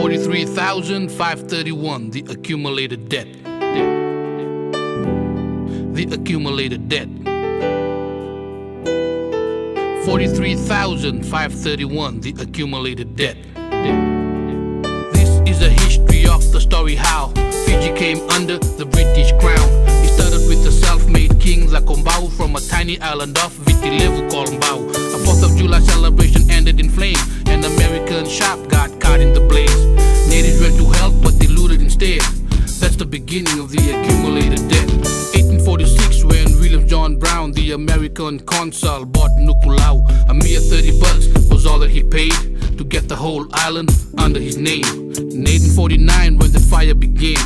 43,531, the accumulated debt. The accumulated debt. 43,531, the accumulated debt. This is a history of the story how Fiji came under the British crown. It started with a self-made king Lakombau from a tiny island off Vitilevu Colombau. A 4th of July celebration ended in flame. An American shop got caught in the blaze. Natives went to help but they looted instead. That's the beginning of the accumulated debt. 1846 when William John Brown, the American consul, bought Nukulau. A mere $30 was all that he paid to get the whole island under his name. In 1849 when the fire began,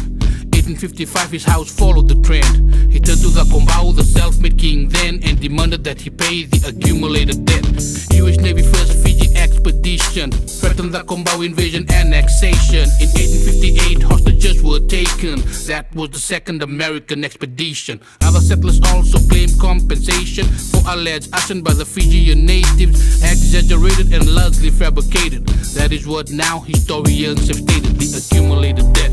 1855 his house followed the trend. He turned to the Kombau, the self-made king then, and demanded that he pay the accumulated debt. US Navy first Fiji expedition threatened the Kombau invasion annexation. In 1858 hostages were taken. That was the second American expedition. Other settlers also claimed compensation for alleged arson by the Fijian natives, exaggerated and largely fabricated. That is what now historians have stated, the accumulated debt.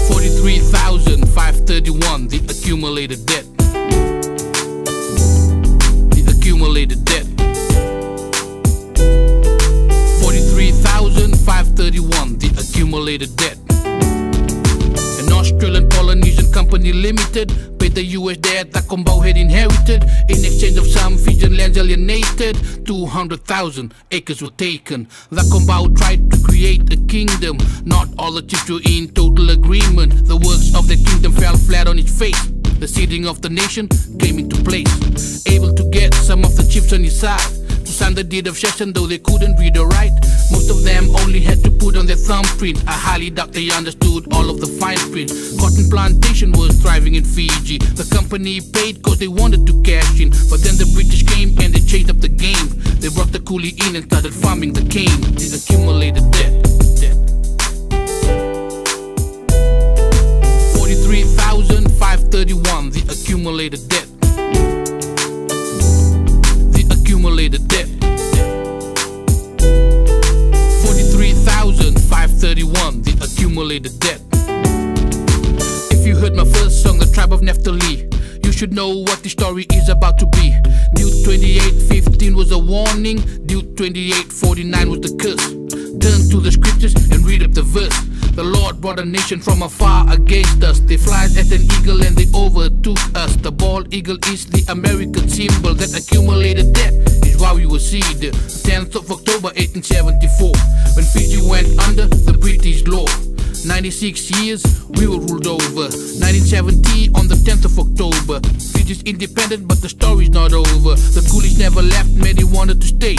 43,531, the accumulated debt. The accumulated debt. 43,531, the accumulated debt. An Australian Polynesian company limited paid the US debt that Kombau had inherited. In exchange of some Fijian lands alienated, 200,000 acres were taken. The Kombau tried to create a kingdom. Not all the chiefs were in total agreement. The works of the kingdom fell flat on its face. The seeding of the nation came into place. Able to get some of the chiefs on his side to sign the deed of cession, though they couldn't read or write. Most of them only had to put on their thumbprint. I highly doubt they understood all of the fine print. Cotton plantation was thriving in Fiji. The company paid cause they wanted to cash in. But then the British came and they changed up the game. They brought the coolie in and started farming the cane. The accumulated debt. 43,531, the accumulated debt. The accumulated debt. 43,531, the accumulated debt. If you heard my first song, The Tribe of Naphtali, you should know what the story is about to be. Dude 28:15 was a warning. Dude 28:49 was the curse. Turn to the scriptures and read up the verse. The Lord brought a nation from afar against us. They fly as an eagle and they overtook us. The bald eagle is the American symbol. That accumulated debt is why we were seeded. 10th of October 1874, when Fiji went under the British law. 96 years we were ruled over. 1970 on the 10th of October, Fiji's independent but the story's not over. The coolies never left, many wanted to stay.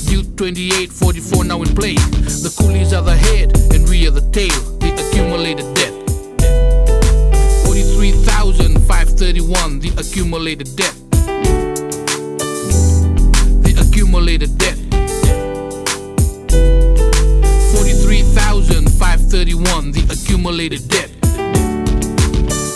Dude 28:44 now in play. The coolies are the head and we are the tail. The accumulated debt. 43,531, the accumulated debt. The accumulated debt. 43,531, the accumulated debt.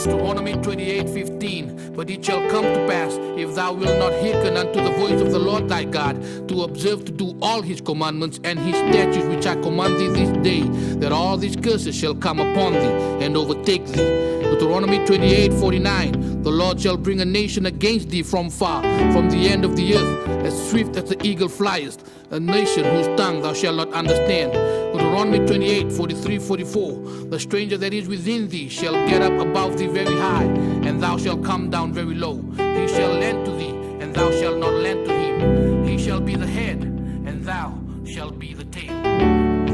Deuteronomy 28:15. But it shall come to pass, if thou wilt not hearken unto the voice of the Lord thy God, to observe to do all his commandments and his statutes which I command thee this day, that all these curses shall come upon thee and overtake thee. Deuteronomy 28:49. The Lord shall bring a nation against thee from far, from the end of the earth, as swift as the eagle fliest, a nation whose tongue thou shalt not understand. Deuteronomy 28:43-44. The stranger that is within thee shall get up above thee very high, and thou shalt come down very low. He shall lend to thee,